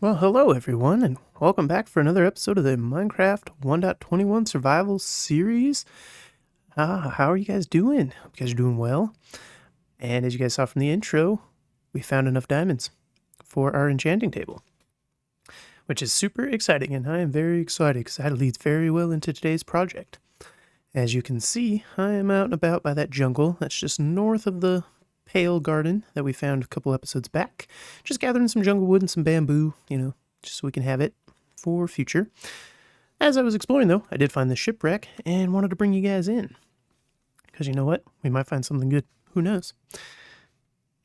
Well, hello everyone, and welcome back for another episode of the Minecraft 1.21 Survival Series. How are you guys doing? Hope you guys are doing well. And as you guys saw from the intro, we found enough diamonds for our enchanting table, which is super exciting, and I am very excited because that leads very well into today's project. As you can see, I am out and about by that jungle that's just north of the Pale Garden that we found a couple episodes back. Just gathering some jungle wood and some bamboo, just so we can have it for future. As I was exploring, though, I did find the shipwreck and wanted to bring you guys in. Because you know what? We might find something good. Who knows?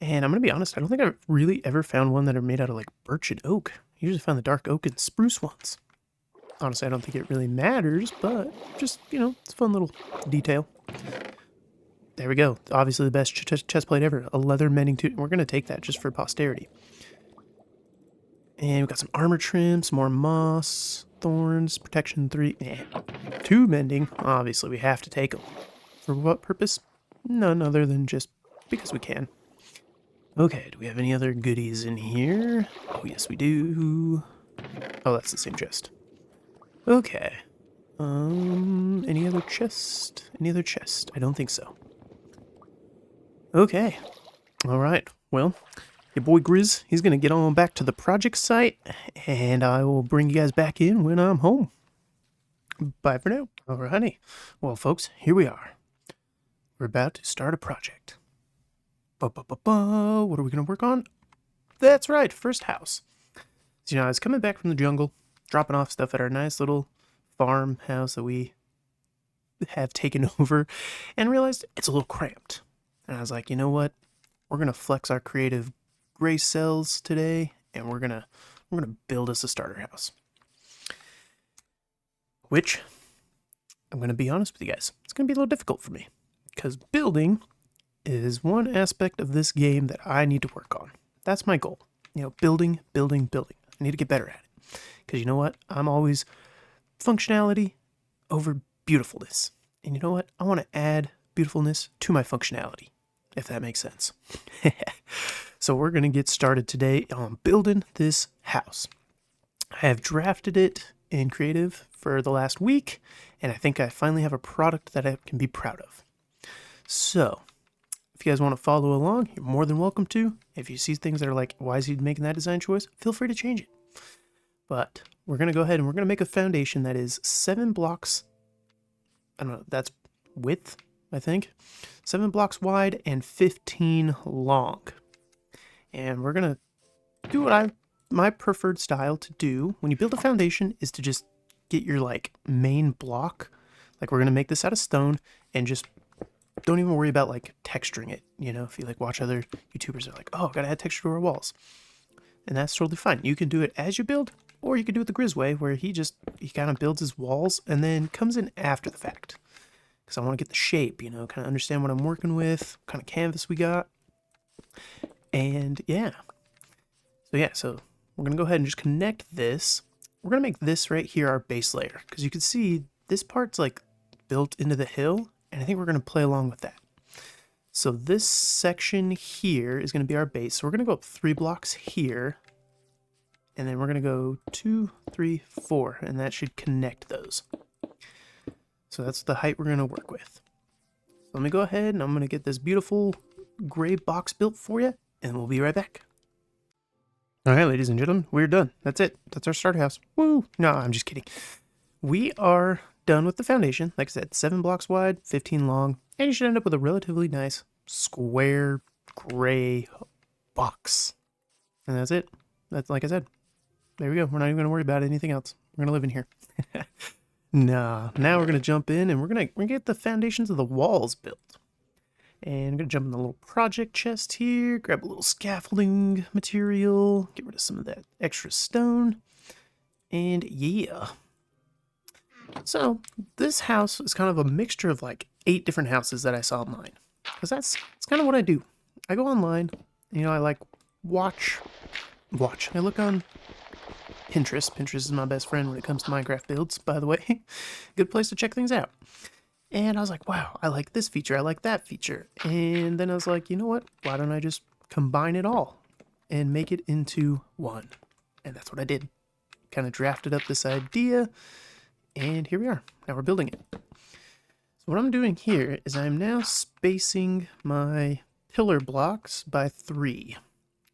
And I'm going to be honest, I don't think I've really ever found one that are made out of like birch and oak. I usually find the dark oak and spruce ones. Honestly, I don't think it really matters, but just, it's a fun little detail. There we go. Obviously the best chest plate ever. A leather mending tool. We're going to take that just for posterity. And we've got some armor trim, some more moss, thorns, protection 3. 2 mending. Obviously we have to take them. For what purpose? None other than just because we can. Okay, do we have any other goodies in here? Oh, yes we do. Oh, that's the same chest. Okay. Any other chest? Any other chest? I don't think so. Okay. Alright. Well, your boy Grizz, he's going to get on back to the project site, and I will bring you guys back in when I'm home. Bye for now. Alrighty. Well, folks, here we are. We're about to start a project. What are we going to work on? That's right, first house. So, I was coming back from the jungle, dropping off stuff at our nice little farmhouse that we have taken over, and realized it's a little cramped. And I was like, you know what? We're going to flex our creative gray cells today, and we're going to build us a starter house. Which, I'm going to be honest with you guys, it's going to be a little difficult for me. Because building is one aspect of this game that I need to work on. That's my goal. Building. I need to get better at it. Because you know what? I'm always functionality over beautifulness. And you know what? I want to add beautifulness to my functionality, if that makes sense. So we're going to get started today on building this house. I have drafted it in creative for the last week, and I think I finally have a product that I can be proud of. So if you guys want to follow along, you're more than welcome to. If you see things that are like, why is he making that design choice? Feel free to change it. But we're going to go ahead and we're going to make a foundation that is 7 blocks. I don't know, that's width, I think. 7 blocks wide and 15 long. And we're going to do what my preferred style to do when you build a foundation is to just get your like main block. Like we're going to make this out of stone and just don't even worry about like texturing it. If you like watch other YouTubers, they're like, oh, gotta add texture to our walls. And that's totally fine. You can do it as you build, or you can do it the Grizz way, where he kind of builds his walls and then comes in after the fact. Because I want to get the shape, kind of understand what I'm working with, what kind of canvas we got. And yeah. So we're going to go ahead and just connect this. We're going to make this right here our base layer. Because you can see this part's like built into the hill. And I think we're going to play along with that. So this section here is going to be our base. So we're going to go up 3 blocks here. And then we're going to go 2, 3, 4. And that should connect those. So that's the height we're going to work with. So let me go ahead and I'm going to get this beautiful gray box built for you. And we'll be right back. Alright, ladies and gentlemen, we're done. That's it. That's our starter house. Woo! No, I'm just kidding. We are done with the foundation. Like I said, 7 blocks wide, 15 long. And you should end up with a relatively nice square gray box. And that's it. That's like I said. There we go. We're not even going to worry about anything else. We're going to live in here. Nah. Now we're going to jump in and we're going to get the foundations of the walls built. And I'm going to jump in the little project chest here, grab a little scaffolding material, get rid of some of that extra stone, and yeah. So this house is kind of a mixture of like 8 different houses that I saw online. Because that's kind of what I do. I go online, I like watch. I look on Pinterest. Pinterest is my best friend when it comes to Minecraft builds, by the way. Good place to check things out. And I was like, wow, I like this feature, I like that feature. And then I was like, you know what? Why don't I just combine it all and make it into one? And that's what I did. Kind of drafted up this idea, and here we are. Now we're building it. So what I'm doing here is I'm now spacing my pillar blocks by 3.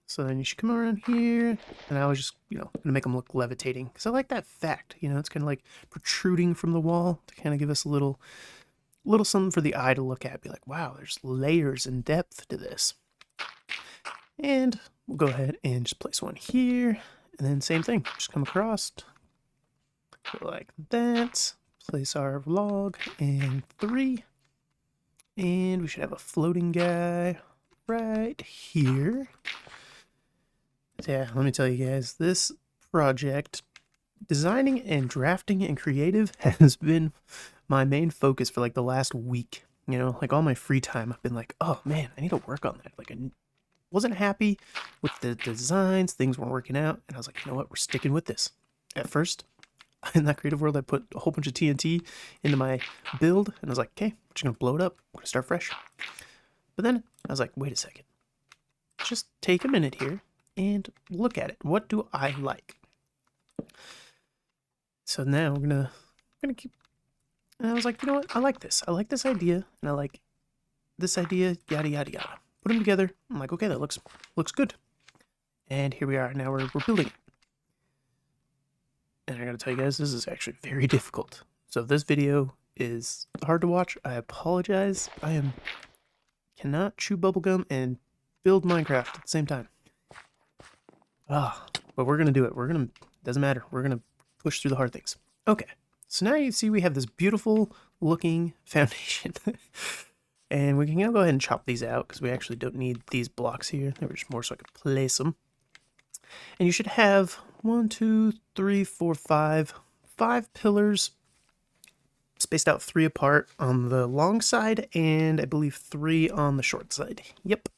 So then you should come around here, and I was just, gonna make them look levitating, because I like that fact, it's kind of like protruding from the wall to kind of give us a little something for the eye to look at. Be like, wow, there's layers and depth to this. And we'll go ahead and just place one here, and then same thing, just come across, go like that, place our log and 3, and we should have a floating guy right here. So yeah, let me tell you guys, this project, designing and drafting and creative, has been my main focus for like the last week. Like all my free time, I've been like, oh man, I need to work on that. Like I wasn't happy with the designs, things weren't working out, and I was like, you know what, we're sticking with this. At first, in that creative world, I put a whole bunch of TNT into my build, and I was like, okay, we're just gonna blow it up, we're gonna start fresh. But then I was like, wait a second, just take a minute here and look at it. What do I like? So now we're gonna keep. And I was like, you know what? I like this. I like this idea, and I like this idea. Yada yada yada. Put them together. I'm like, okay, that looks good. And here we are. Now we're building it. And I gotta tell you guys, this is actually very difficult. So if this video is hard to watch, I apologize. Cannot chew bubblegum and build Minecraft at the same time. But we're gonna do it. Doesn't matter. We're gonna push through the hard things. Okay. So now you see we have this beautiful looking foundation. And we can now go ahead and chop these out because we actually don't need these blocks here. They were just more so I could place them. And you should have 1, 2, 3, 4, 5 pillars spaced out 3 apart on the long side, and I believe 3 on the short side. Yep.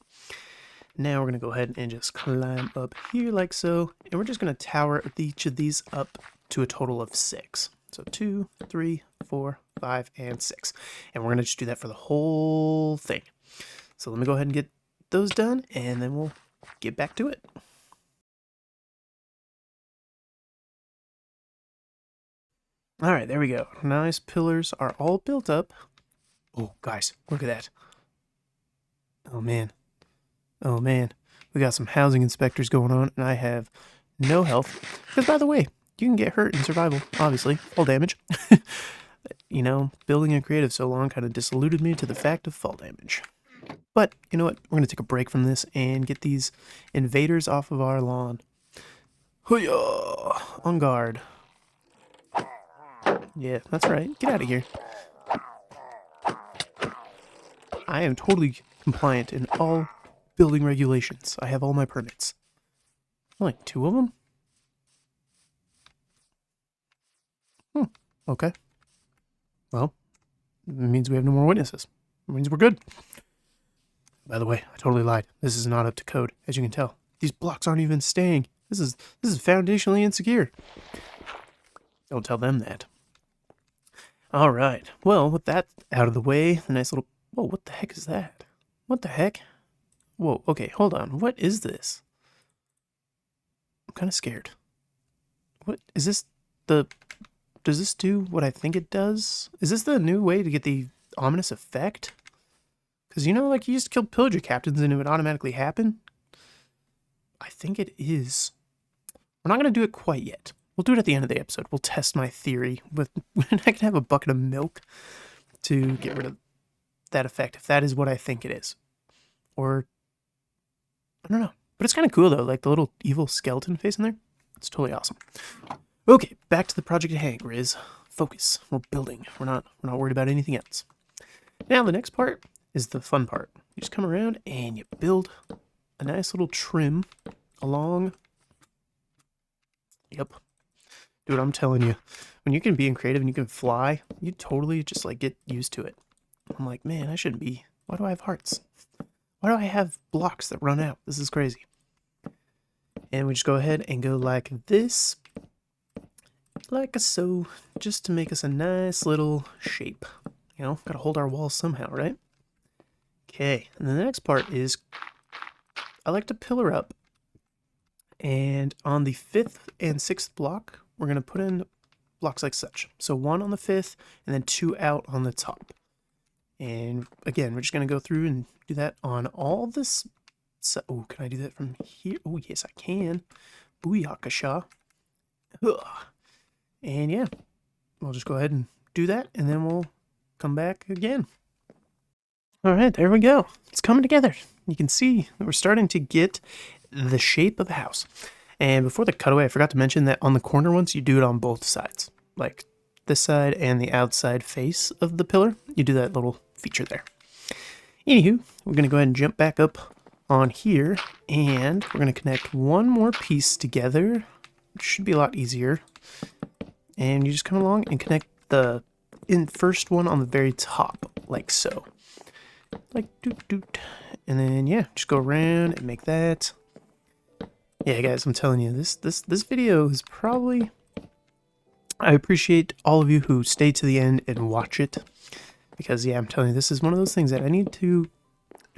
Now we're going to go ahead and just climb up here like so, and we're just going to tower each of these up to a total of 6. So 2, 3, 4, 5, and 6. And we're going to just do that for the whole thing. So let me go ahead and get those done, and then we'll get back to it. All right, there we go. Nice pillars are all built up. Oh, guys, look at that. Oh, man. Oh, man. We got some housing inspectors going on, and I have no health. Because, by the way, you can get hurt in survival, obviously. Fall damage. Building and creative so long kind of disiluded me to the fact of fall damage. But, you know what? We're going to take a break from this and get these invaders off of our lawn. Hoo-yah! On guard. Yeah, that's right. Get out of here. I am totally compliant in all building regulations. I have all my permits. Only 2 of them? Okay. Well, it means we have no more witnesses. It means we're good. By the way, I totally lied. This is not up to code, as you can tell. These blocks aren't even staying. This is foundationally insecure. Don't tell them that. All right. Well, with that out of the way, the nice little... Whoa, what the heck is that? What the heck? Whoa, okay, hold on. What is this? I'm kind of scared. What is this? Does this do what I think it does? Is this the new way to get the ominous effect? Because, like you used to kill pillager captains and it would automatically happen? I think it is. We're not going to do it quite yet. We'll do it at the end of the episode. We'll test my theory with when I can have a bucket of milk to get rid of that effect, if that is what I think it is. Or, I don't know. But it's kind of cool, though. Like the little evil skeleton face in there. It's totally awesome. Okay, back to the project at hand, Grizz. Focus. We're building. We're not worried about anything else. Now, the next part is the fun part. You just come around and you build a nice little trim along. Yep. Dude, I'm telling you, when you can be in creative and you can fly, you totally just like get used to it. I'm like, man, I shouldn't be. Why do I have hearts? Why do I have blocks that run out? This is crazy. And we just go ahead and go like this. Like so, just to make us a nice little shape. Gotta hold our walls somehow, right? Okay, and the next part is I like to pillar up And on the 5th and 6th block, we're going to put in blocks like such. So 1 on the 5th and then 2 out on the top. And again, we're just going to go through and do that on all this. So, oh, can I do that from here? Oh, yes, I can. Booyakasha. Ugh. And yeah, we'll just go ahead and do that, and then we'll come back again. All right, there we go. It's coming together. You can see that we're starting to get the shape of the house. And before the cutaway, I forgot to mention that on the corner ones, you do it on both sides. Like this side and the outside face of the pillar. You do that little feature there. Anywho, we're going to go ahead and jump back up on here, and we're going to connect one more piece together. It should be a lot easier. And you just come along and connect the first one on the very top, like so. Like doot doot. And then yeah, just go around and make that. Yeah, guys, I'm telling you, this video is probably, I appreciate all of you who stay to the end and watch it, because yeah, I'm telling you, this is one of those things that I need to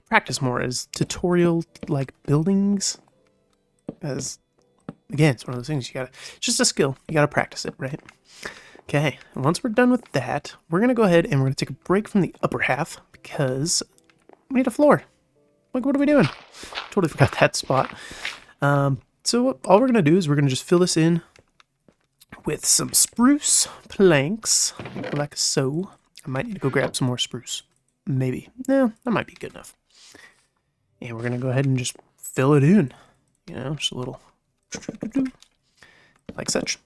practice more as tutorial like buildings. As again, it's one of those things it's just a skill. You gotta practice it, right? Okay, and once we're done with that, we're gonna go ahead and we're gonna take a break from the upper half because we need a floor. Like, what are we doing? Totally forgot that spot. So all we're gonna do is we're gonna just fill this in with some spruce planks, like so. I might need to go grab some more spruce. Maybe. No, that might be good enough. And we're gonna go ahead and just fill it in. You know, just a little like such.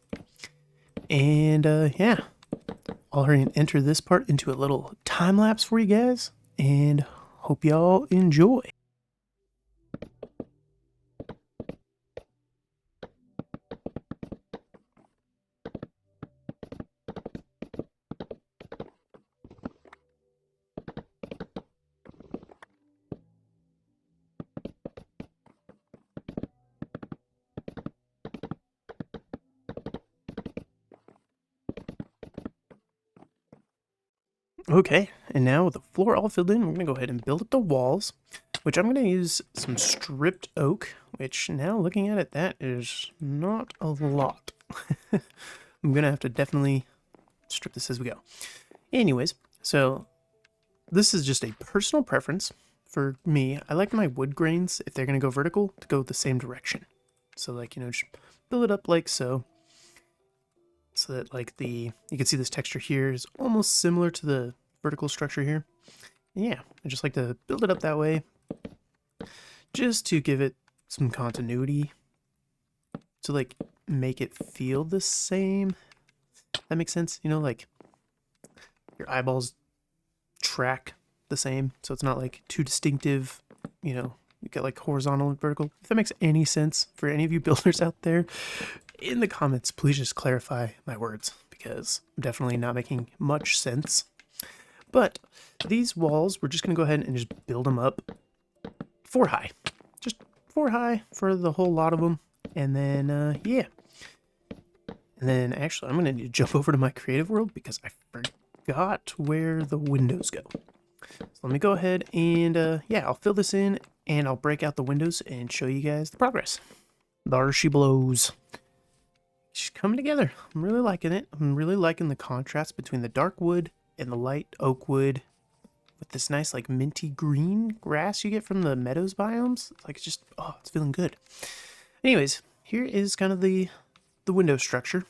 And yeah, I'll hurry and enter this part into a little time lapse for you guys, and hope y'all enjoy. Okay, and now with the floor all filled in, we're going to go ahead and build up the walls, which I'm going to use some stripped oak, which now looking at it, that is not a lot. I'm going to have to definitely strip this as we go. Anyways, so this is just a personal preference for me. I like my wood grains, if they're going to go vertical, to go the same direction. So like, you know, just build it up like so. So that like you can see this texture here is almost similar to the vertical structure here. And yeah, I just like to build it up that way just to give it some continuity, to like make it feel the same. That makes sense, you know, like your eyeballs track the same, so it's not like too distinctive, you know, you get like horizontal and vertical. If that makes any sense for any of you builders out there, in the comments, please just clarify my words, because I'm definitely not making much sense. But these walls, we're just going to go ahead and just build them up 4 high. Just 4 high for the whole lot of them. And then, yeah. And then, actually, I'm going to need to jump over to my creative world because I forgot where the windows go. So let me go ahead and, yeah, I'll fill this in and I'll break out the windows and show you guys the progress. There she blows. She's coming together. I'm really liking it. I'm really liking the contrast between the dark wood and the light oak wood with this nice like minty green grass you get from the meadows biomes. It's like, it's just, oh, it's feeling good. Anyways, here is kind of the window structure.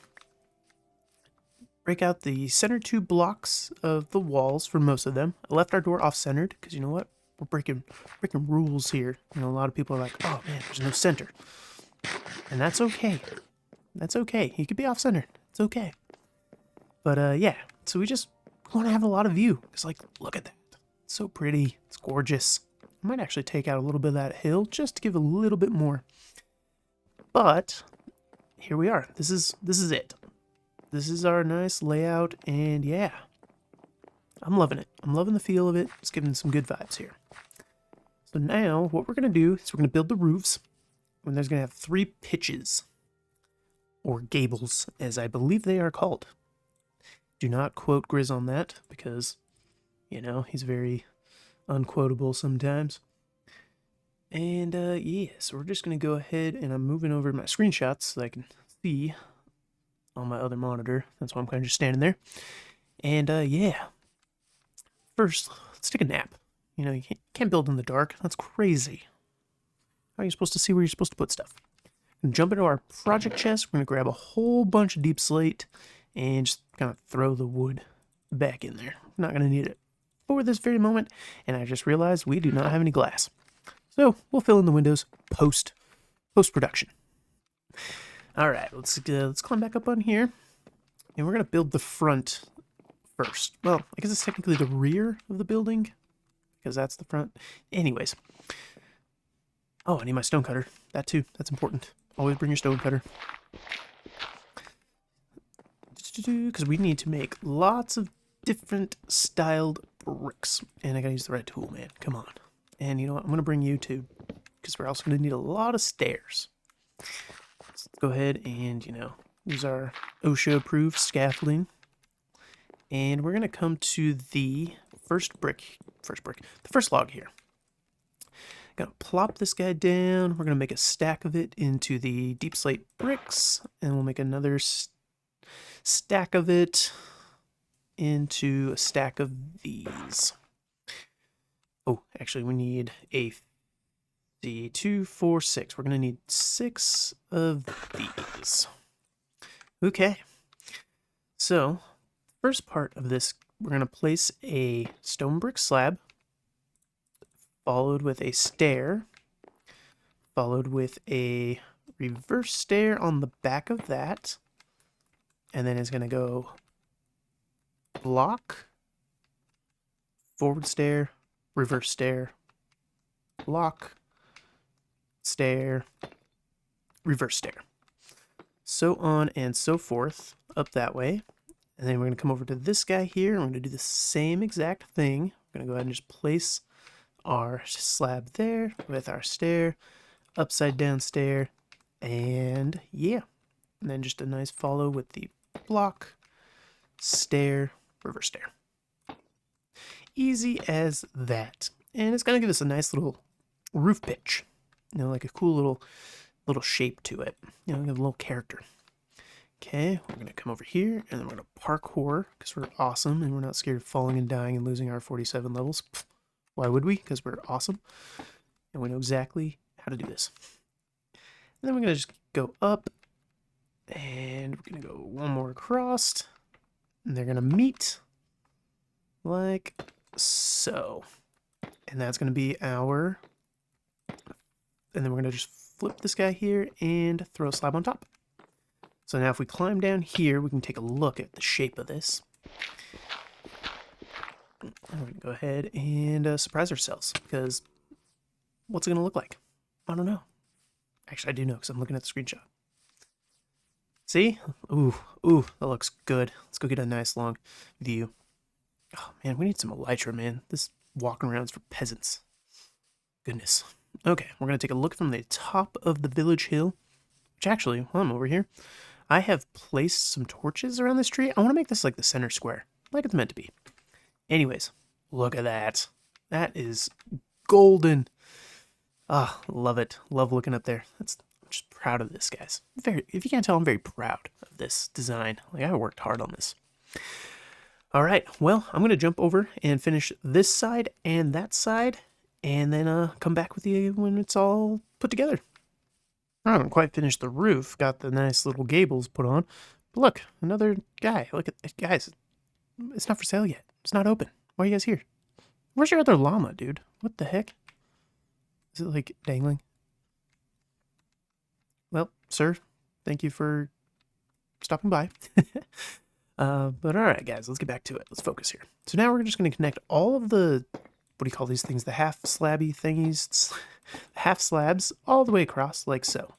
Break out the center 2 blocks of the walls for most of them. I left our door off-centered because you know what? We're breaking rules here. You know, a lot of people are like, oh man, there's no center. And that's okay. That's okay. You could be off-center. It's okay. But, yeah. So we just want to have a lot of view. It's like, look at that. It's so pretty. It's gorgeous. I might actually take out a little bit of that hill just to give a little bit more. But, here we are. This is it. This is our nice layout, and yeah. I'm loving it. I'm loving the feel of it. It's giving some good vibes here. So now, what we're going to do is we're going to build the roofs. And there's going to have 3 pitches. Or gables, as I believe they are called. Do not quote Grizz on that, because, you know, he's very unquotable sometimes. And yeah, so we're just going to go ahead and I'm moving over my screenshots so I can see on my other monitor. That's why I'm kind of just standing there. And yeah, first, let's take a nap. You know, you can't build in the dark. That's crazy. How are you supposed to see where you're supposed to put stuff? Jump into our project chest. We're going to grab a whole bunch of deep slate and just kind of throw the wood back in there. We're not going to need it for this very moment. And I just realized we do not have any glass. So we'll fill in the windows post-production. All right, let's climb back up on here. And we're going to build the front first. Well, I guess it's technically the rear of the building because that's the front. Anyways. Oh, I need my stone cutter. That too. That's important. Always bring your stone cutter. Because we need to make lots of different styled bricks. And I gotta use the right tool, man. Come on. And you know what? I'm gonna bring you too. Because we're also gonna need a lot of stairs. Let's go ahead and, you know, use our OSHA-approved scaffolding. And we're gonna come to the first log here. Gonna plop this guy down. We're gonna make a stack of it into the deep slate bricks, and we'll make another stack of it into a stack of these. Oh, actually, we need the 2, 4, 6. We're gonna need 6 of these. Okay. So, first part of this, we're gonna place a stone brick slab, followed with a stair, followed with a reverse stair on the back of that, and then it's going to go block, forward stair, reverse stair, block, stair, reverse stair. So on and so forth, up that way. And then we're going to come over to this guy here, and we're going to do the same exact thing. We're going to go ahead and just place our slab there with our stair, upside down stair, and yeah. And then just a nice follow with the block, stair, reverse stair. Easy as that. And it's going to give us a nice little roof pitch. You know, like a cool little shape to it. You know, give a little character. Okay, we're going to come over here, and then we're going to parkour, because we're awesome, and we're not scared of falling and dying and losing our 47 levels. Why would we? Because we're awesome. And we know exactly how to do this. And then we're going to just go up. And we're going to go one more across. And they're going to meet. Like so. And that's going to be our... And then we're going to just flip this guy here and throw a slab on top. So now if we climb down here, we can take a look at the shape of this. We're going to go ahead and surprise ourselves, because what's it going to look like? I don't know. Actually, I do know, because I'm looking at the screenshot. See? Ooh, that looks good. Let's go get a nice long view. Oh, man, we need some elytra, man. This walking around is for peasants. Goodness. Okay, we're going to take a look from the top of the village hill, which actually, while I'm over here, I have placed some torches around this tree. I want to make this like the center square, like it's meant to be. Anyways, look at that. That is golden. Ah, love it. Love looking up there. I'm just proud of this, guys. If you can't tell, I'm very proud of this design. Like, I worked hard on this. All right, well, I'm going to jump over and finish this side and that side, and then come back with you when it's all put together. I haven't quite finished the roof. Got the nice little gables put on. But look, another guy. Look at it, guys. It's not for sale yet. It's not open. Why are you guys here? Where's your other llama, dude? What the heck? Is it like dangling? Well, sir, thank you for stopping by. But all right, guys, let's get back to it. Let's focus here. So now we're just going to connect all of the, what do you call these things? The half slabby thingies, half slabs all the way across like so.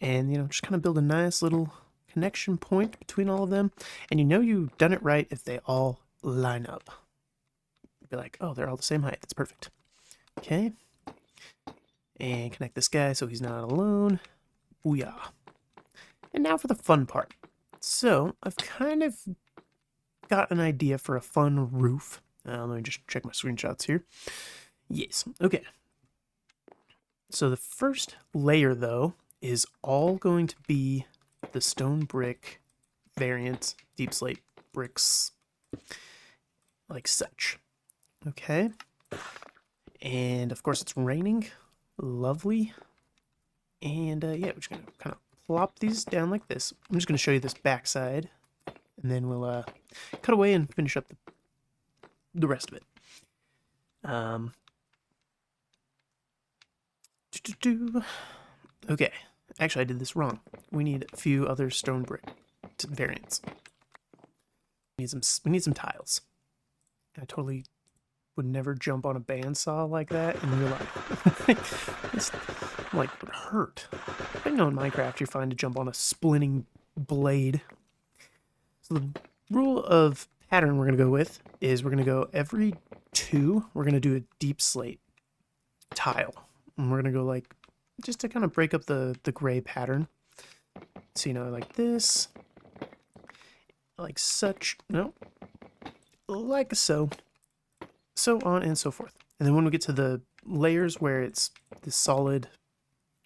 And, you know, just kind of build a nice little connection point between all of them. And you know you've done it right if they all line up. Be like, oh, they're all the same height. That's perfect. Okay. And connect this guy so he's not alone. Booyah. And now for the fun part. So, I've kind of got an idea for a fun roof. Let me just check my screenshots here. Yes, okay. So the first layer, though, is all going to be the stone brick variant deep slate bricks, like such. Okay. And of course it's raining. Lovely. And yeah, we're just gonna kind of plop these down like this. I'm just gonna show you this backside, and then we'll cut away and finish up the rest of it. Okay, actually I did this wrong. We need a few other stone brick variants. We need some tiles. I totally would never jump on a bandsaw like that in real life. It's like would hurt. I know in Minecraft you're fine to jump on a splinting blade. So the rule of pattern we're gonna go with is we're gonna go every 2. We're gonna do a deep slate tile, and we're gonna go like just to kind of break up the gray pattern. So you know, like this, like such. No, like so. So on and so forth. And then when we get to the layers where it's the solid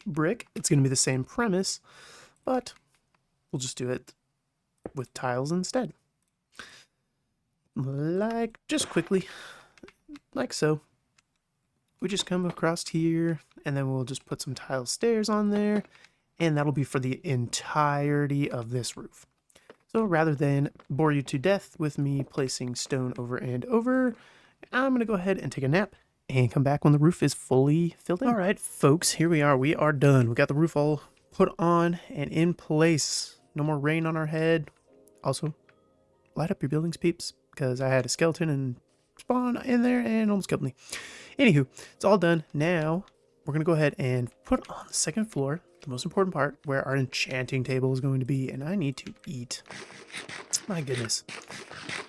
brick, it's going to be the same premise, but we'll just do it with tiles instead. Like, just quickly, like so. We just come across here, and then we'll just put some tile stairs on there, and that'll be for the entirety of this roof. So rather than bore you to death with me placing stone over and over, I'm going to go ahead and take a nap and come back when the roof is fully filled in. All right, folks, here we are. We are done. We got the roof all put on and in place. No more rain on our head. Also, light up your buildings, peeps, because I had a skeleton and spawn in there and almost killed me. Anywho, it's all done. Now, we're going to go ahead and put on the second floor, the most important part, where our enchanting table is going to be, and I need to eat. My goodness.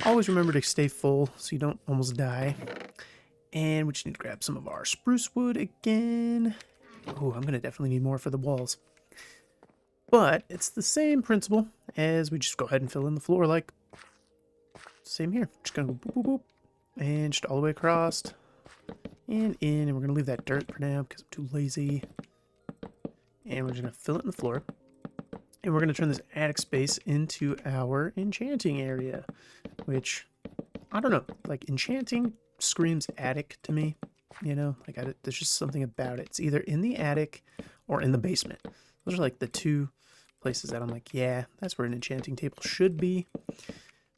Always remember to stay full so you don't almost die. And we just need to grab some of our spruce wood again. Oh, I'm going to definitely need more for the walls. But it's the same principle as we just go ahead and fill in the floor like same here. Just going to go boop, boop, boop. And just all the way across. And in. And we're going to leave that dirt for now because I'm too lazy. And we're just going to fill it in the floor. And we're going to turn this attic space into our enchanting area. Which, I don't know, like enchanting screams attic to me. You know, like there's just something about it. It's either in the attic or in the basement. Those are like the 2 places that I'm like, yeah, that's where an enchanting table should be.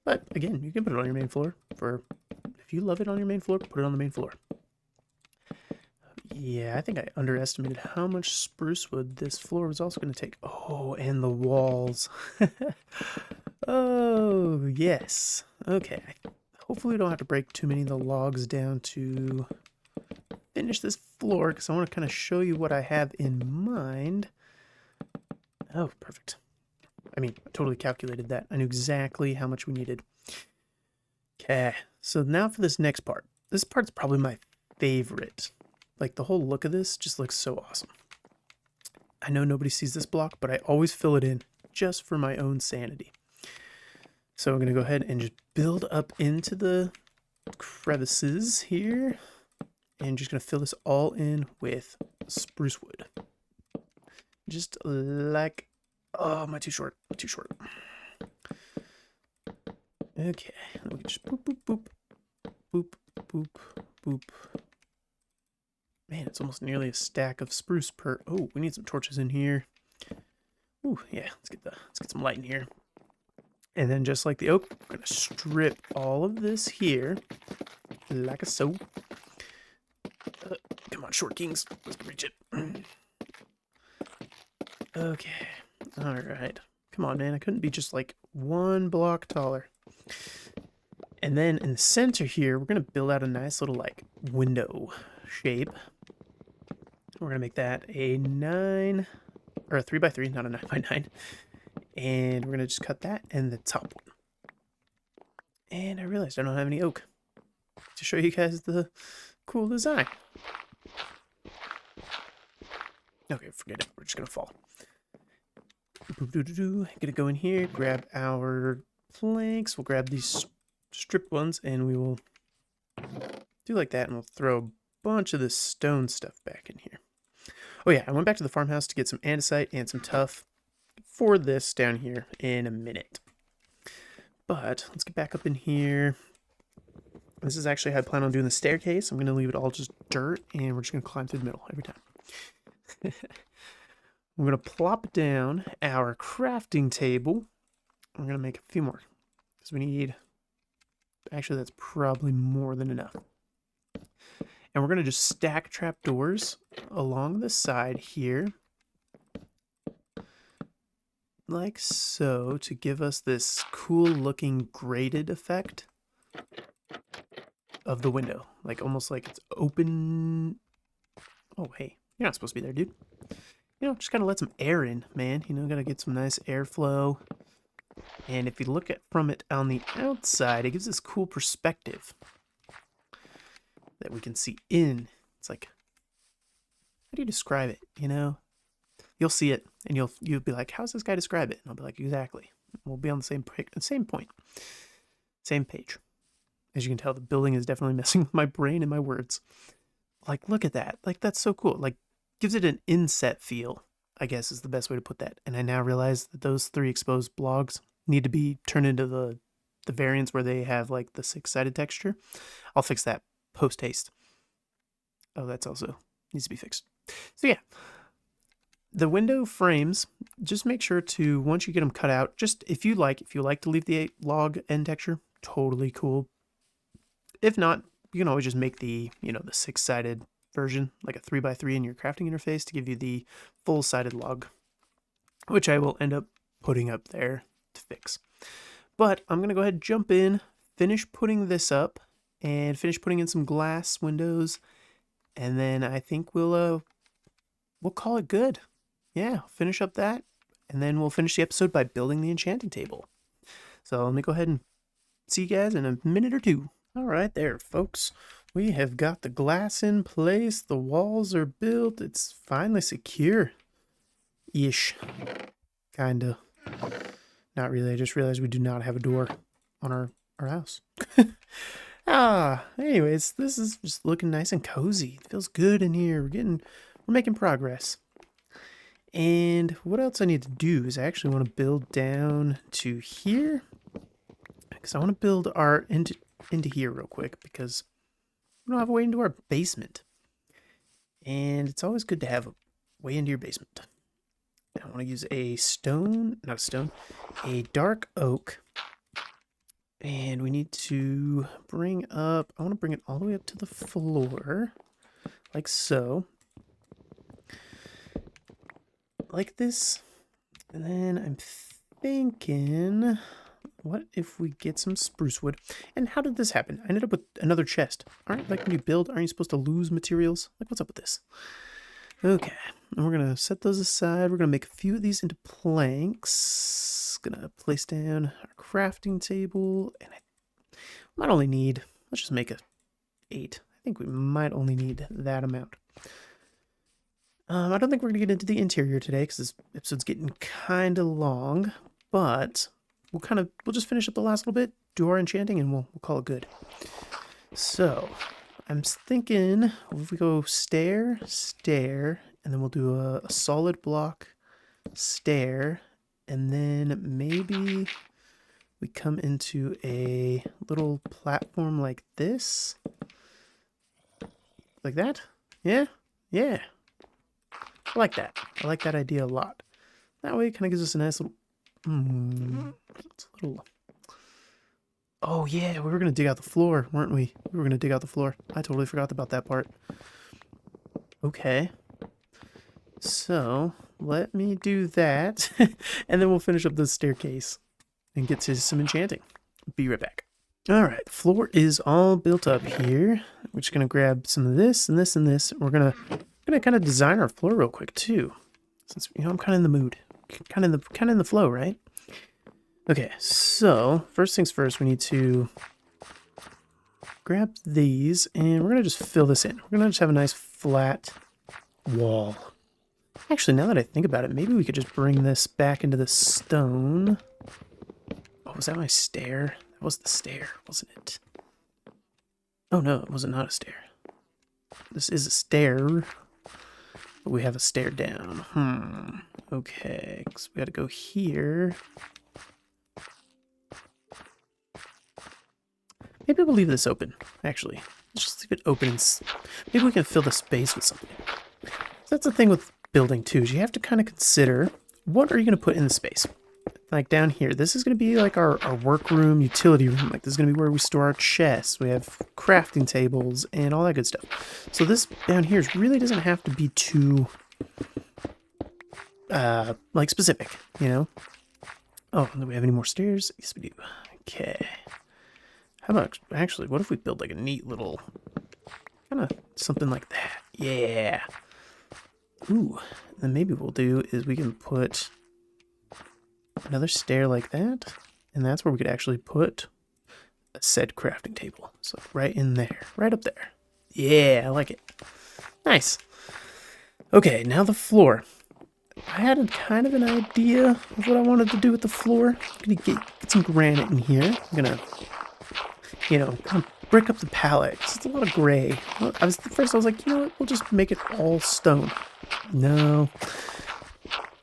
But again, you can put it on your main floor. If you love it on your main floor, put it on the main floor. Yeah, I think I underestimated how much spruce wood this floor was also going to take. Oh, and the walls. Oh, yes. Okay. Hopefully we don't have to break too many of the logs down to finish this floor, because I want to kind of show you what I have in mind. Oh, perfect. I mean, I totally calculated that. I knew exactly how much we needed. Okay, so now for this next part. This part's probably my favorite. Like, the whole look of this just looks so awesome. I know nobody sees this block, but I always fill it in just for my own sanity. So I'm going to go ahead and just build up into the crevices here. And just going to fill this all in with spruce wood. Just like... Oh, am I too short? Too short. Okay. We can just boop, boop, boop. Boop, boop, boop. Man, it's almost nearly a stack of spruce per... Oh, we need some torches in here. Ooh, yeah. Let's get some light in here. And then just like the oak, I'm going to strip all of this here. Like a so. Come on, short kings. Let's reach it. Okay. Alright. Come on, man. I couldn't be just like 1 block taller. And then in the center here, we're going to build out a nice little like window shape. We're going to make that a 9 or a 3x3, not a 9x9. And we're going to just cut that and the top one. And I realized I don't have any oak to show you guys the cool design. Okay, forget it. We're just going to fall. Gonna go in here, grab our planks. We'll grab these stripped ones and we will do like that, and we'll throw a bunch of this stone stuff back in here. Oh yeah, I went back to the farmhouse to get some andesite and some tuff for this down here in a minute. But let's get back up in here. This is actually how I plan on doing the staircase. I'm going to leave it all just dirt, and we're just going to climb through the middle every time. We're going to plop down our crafting table. We're going to make a few more, because we need... Actually, that's probably more than enough. And we're going to just stack trapdoors along the side here. Like so, to give us this cool looking graded effect of the window. Like almost like it's open. Oh, hey, you're not supposed to be there, dude. You know, just gotta let some air in, man. You know, gotta get some nice airflow. And if you look at from it on the outside, it gives this cool perspective that we can see in. It's like, how do you describe it, you know? You'll see it, and you'll be like, how's this guy describe it? And I'll be like, exactly. We'll be on the same point. Same page. As you can tell, the building is definitely messing with my brain and my words. Like, look at that. Like, that's so cool. Like, gives it an inset feel, I guess is the best way to put that. And I now realize that those 3 exposed blogs need to be turned into the variants where they have, like, the 6-sided texture. I'll fix that post-haste. Oh, that's also needs to be fixed. So, yeah. The window frames, just make sure to, once you get them cut out, just if you like to leave the log end texture, totally cool. If not, you can always just make the, the 6-sided version, like a 3x3 in your crafting interface to give you the full-sided log, which I will end up putting up there to fix. But I'm going to go ahead and jump in, finish putting this up, and finish putting in some glass windows, and then I think we'll call it good. Yeah, finish up that, and then we'll finish the episode by building the enchanting table. So let me go ahead and see you guys in a minute or two. All right there, folks. We have got the glass in place. The walls are built. It's finally secure-ish. Kinda. Not really. I just realized we do not have a door on our house. Anyways, this is just looking nice and cozy. It feels good in here. We're making progress. And what else I need to do is I actually want to build down to here, because I want to build our into here real quick, because we don't have a way into our basement. And it's always good to have a way into your basement. I want to use a dark oak. And we need to I want to bring it all the way up to the floor, like so. Like this. And then I'm thinking, what if we get some spruce wood? And how did this happen? I ended up with another chest. Like when you build, aren't you supposed to lose materials? Like, what's up with this? Okay, and we're gonna set those aside. We're gonna make a few of these into planks. Gonna place down our crafting table, and I might only need, let's just make a 8. I think we might only need that amount. I don't think we're going to get into the interior today because this episode's getting kind of long, but we'll just finish up the last little bit, do our enchanting, and we'll call it good. So, I'm thinking if we go stair, and then we'll do a solid block, stair, and then maybe we come into a little platform like this. Like that? Yeah? Yeah. I like that. I like that idea a lot. That way it kind of gives us a nice little... it's a little... Oh yeah, we were going to dig out the floor, weren't we? We were going to dig out the floor. I totally forgot about that part. Okay. So, let me do that. And then we'll finish up the staircase and get to some enchanting. Be right back. Alright, the floor is all built up here. We're just going to grab some of this and this and this. We're going to kind of design our floor real quick too, since I'm kind of in the mood, kind of in the flow, right? Okay, so first things first, we need to grab these, and we're gonna just fill this in. We're gonna just have a nice flat wall. Actually, now that I think about it, maybe we could just bring this back into the stone. Oh, was that my stair? That was the stair, wasn't it? Oh no, it was not a stair. This is a stair. but we have a stair down. Okay, so we gotta go here. Maybe we'll leave this open, actually. Let's just leave it open and maybe we can fill the space with something. So that's the thing with building too, is you have to kind of consider what are you going to put in the space. Like down here, this is going to be like our workroom, utility room. Like this is going to be where we store our chests. We have crafting tables and all that good stuff. So this down here really doesn't have to be too like specific, you know? Oh, do we have any more stairs? Yes, we do. Okay. How about, actually, what if we build like a neat little, kind of something like that? Yeah. Ooh, then maybe what we'll do is we can put another stair like that, and that's where we could actually put a said crafting table. So right in there, right up there. Yeah, I like it. Nice. Okay, now the floor. I had kind of an idea of what I wanted to do with the floor. I'm gonna get some granite in here. I'm gonna, you know, kind of brick up the palette. It's a lot of gray. At first I was like, you know what, we'll just make it all stone. No.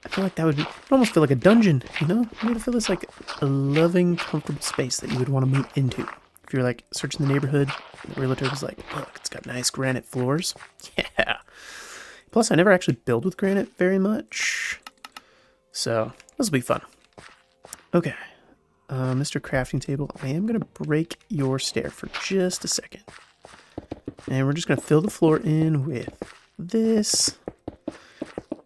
I feel like that would be, it almost feel like a dungeon, you know? You need to feel this like a loving, comfortable space that you would want to move into. If you're like searching the neighborhood, the realtor was like, look, it's got nice granite floors. Yeah. Plus, I never actually build with granite very much. So, this will be fun. Okay. Mr. Crafting Table, I am going to break your stair for just a second. And we're just going to fill the floor in with this.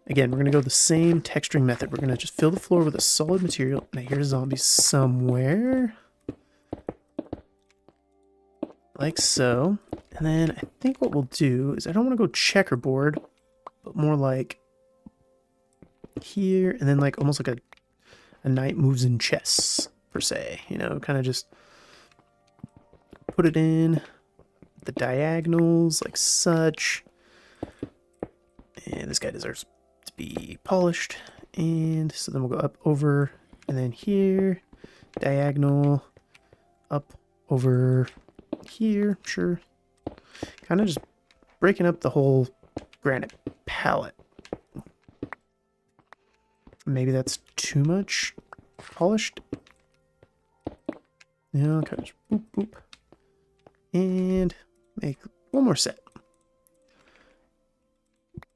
Again, we're going to go the same texturing method. We're going to just fill the floor with a solid material. And I hear zombies somewhere. Like so. And then I think what we'll do is I don't want to go checkerboard, but more like here. And then like almost like a knight moves in chess, per se. You know, kind of just put it in the diagonals like such. And this guy deserves to be polished. And so then we'll go up, over, and then here, diagonal, up, over, here, sure. Kind of just breaking up the whole granite palette. Maybe that's too much polished. Yeah, kind of just boop, boop. And make one more set.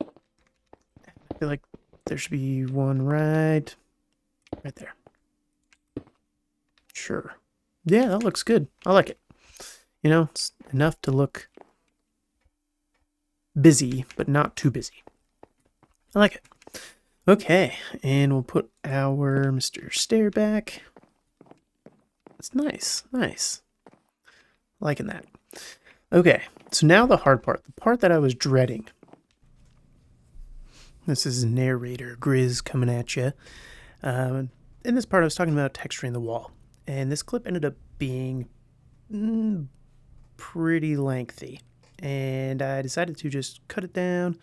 I feel like there should be one right there. Sure. Yeah, that looks good. I like it. You know, it's enough to look busy, but not too busy. I like it. Okay, and we'll put our Mr. Stair back. It's nice, nice. Liking that. Okay, so now the hard part, the part that I was dreading. This is narrator Grizz coming at you. In this part, I was talking about texturing the wall, and this clip ended up being pretty lengthy, and I decided to just cut it down,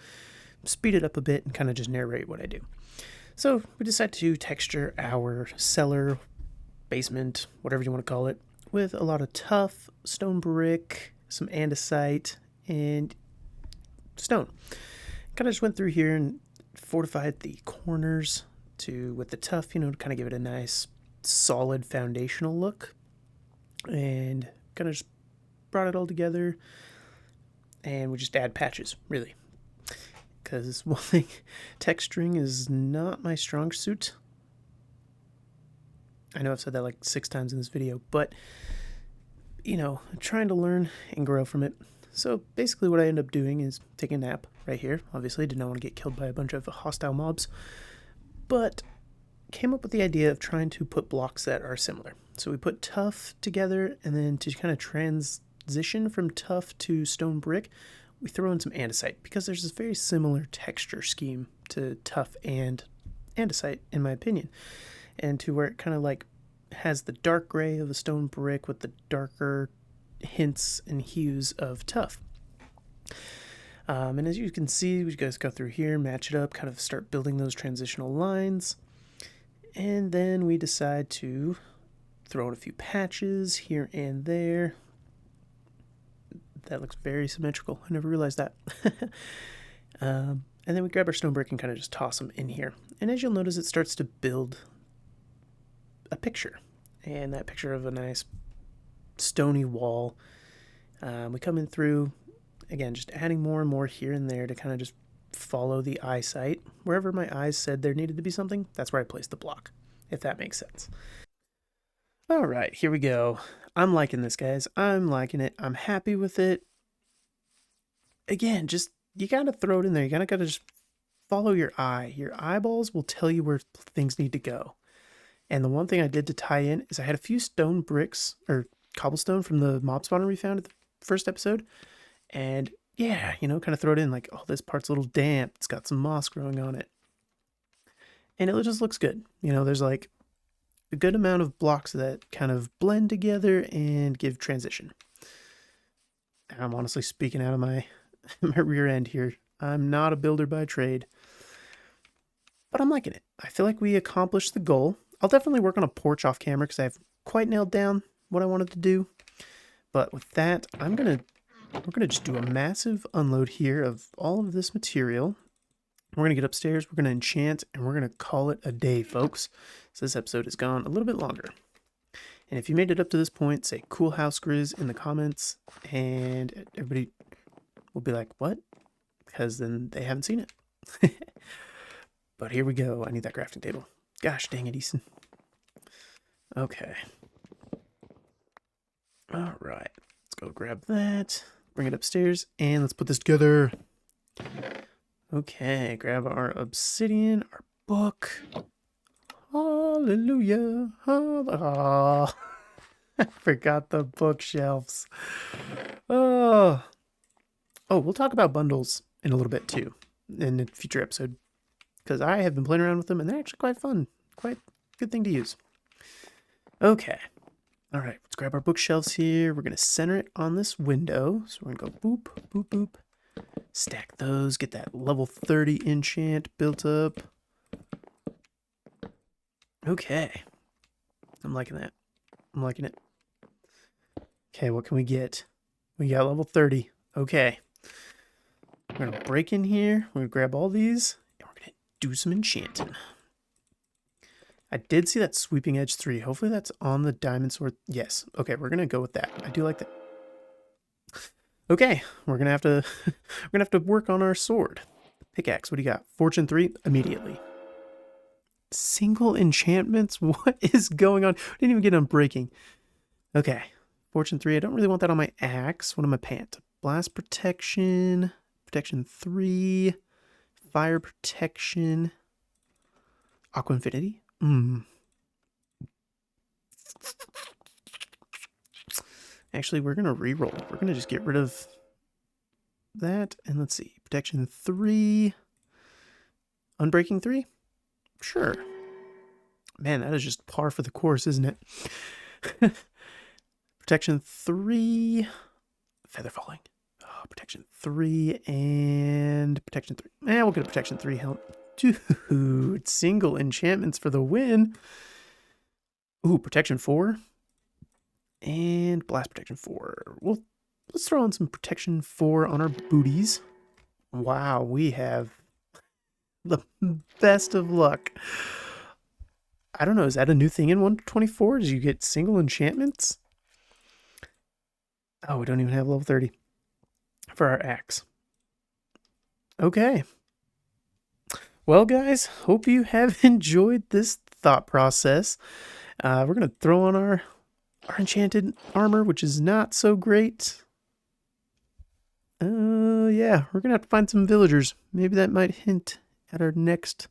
speed it up a bit, and kind of just narrate what I do. So we decided to texture our cellar, basement, whatever you want to call it, with a lot of tough stone brick, some andesite, and stone. Kind of just went through here and fortified the corners with the tough, you know, to kind of give it a nice solid foundational look, and kind of just brought it all together, and we just add patches, really, because one thing, texturing is not my strong suit. I know I've said that like 6 times in this video, but you know, I'm trying to learn and grow from it. So basically what I end up doing is taking a nap right here. Obviously did not want to get killed by a bunch of hostile mobs, but came up with the idea of trying to put blocks that are similar. So we put tough together, and then to kind of transition from tough to stone brick, we throw in some andesite, because there's this very similar texture scheme to tough and andesite, in my opinion, and to where it kind of like has the dark gray of a stone brick with the darker hints and hues of tough. And as you can see, we guys go through here, match it up, kind of start building those transitional lines. And then we decide to throw in a few patches here and there. That looks very symmetrical. I never realized that. And And then we grab our stone brick and kind of just toss them in here. And as you'll notice, it starts to build a picture. And that picture of a nice stony wall. We come in through, again, just adding more and more here and there to kind of just follow the eyesight. Wherever my eyes said there needed to be something, that's where I placed the block, if that makes sense. All right, here we go. I'm liking this, guys. I'm liking it. I'm happy with it. Again, just, you gotta throw it in there. You gotta just follow your eye. Your eyeballs will tell you where things need to go. And the one thing I did to tie in is I had a few stone bricks, or cobblestone from the mob spawner we found at the first episode. And yeah, you know, kind of throw it in like, oh, this part's a little damp. It's got some moss growing on it. And it just looks good. You know, there's like a good amount of blocks that kind of blend together and give transition. I'm honestly speaking out of my rear end here. I'm not a builder by trade, but I'm liking it. I feel like we accomplished the goal. I'll definitely work on a porch off camera because I've quite nailed down what I wanted to do. But with that, we're gonna just do a massive unload here of all of this material. We're gonna get upstairs, we're gonna enchant, and we're gonna call it a day, folks. So this episode has gone a little bit longer. And if you made it up to this point, say Cool House Grizz in the comments, and everybody will be like, what? Because then they haven't seen it. But here we go. I need that crafting table. Gosh dang it, Easton. Okay. All right. Let's go grab that. Bring it upstairs, and let's put this together. Okay, grab our obsidian, our book. Hallelujah. Oh, I forgot the bookshelves. Oh, we'll talk about bundles in a little bit too in a future episode because I have been playing around with them and they're actually quite fun. Quite good thing to use. Okay. All right, let's grab our bookshelves here. We're going to center it on this window. So we're going to go boop, boop, boop. Stack those, get that level 30 enchant built up. Okay. I'm liking that. I'm liking it. Okay, what can we get? We got level 30. Okay. We're going to break in here. We're going to grab all these, and we're going to do some enchanting. I did see that sweeping edge 3. Hopefully that's on the diamond sword. Yes. Okay, we're going to go with that. I do like that. Okay, we're going to have to work on our sword. Pickaxe, what do you got? Fortune 3 immediately. Single enchantments? What is going on? I didn't even get on breaking. Okay. Fortune 3. I don't really want that on my axe. What am I pant? Blast protection. Protection 3. Fire protection. Aqua infinity. Actually, we're going to reroll. We're going to just get rid of that. And let's see. Protection 3. Unbreaking 3? Sure. Man, that is just par for the course, isn't it? Protection 3. Feather falling. Oh, protection 3 and protection 3. We'll get a protection 3 help. Dude, single enchantments for the win. Ooh, protection 4. And blast protection 4. Let's throw on some protection 4 on our booties. Wow, we have the best of luck. I don't know, is that a new thing in 124? Do you get single enchantments? Oh, we don't even have level 30 for our axe. Okay. Well, guys, hope you have enjoyed this thought process. We're going to throw on our enchanted armor, which is not so great. Yeah, we're going to have to find some villagers. Maybe that might hint at our next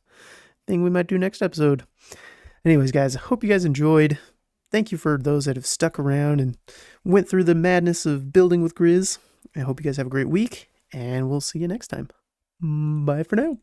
thing we might do next episode. Anyways, guys, I hope you guys enjoyed. Thank you for those that have stuck around and went through the madness of building with Grizz. I hope you guys have a great week, and we'll see you next time. Bye for now.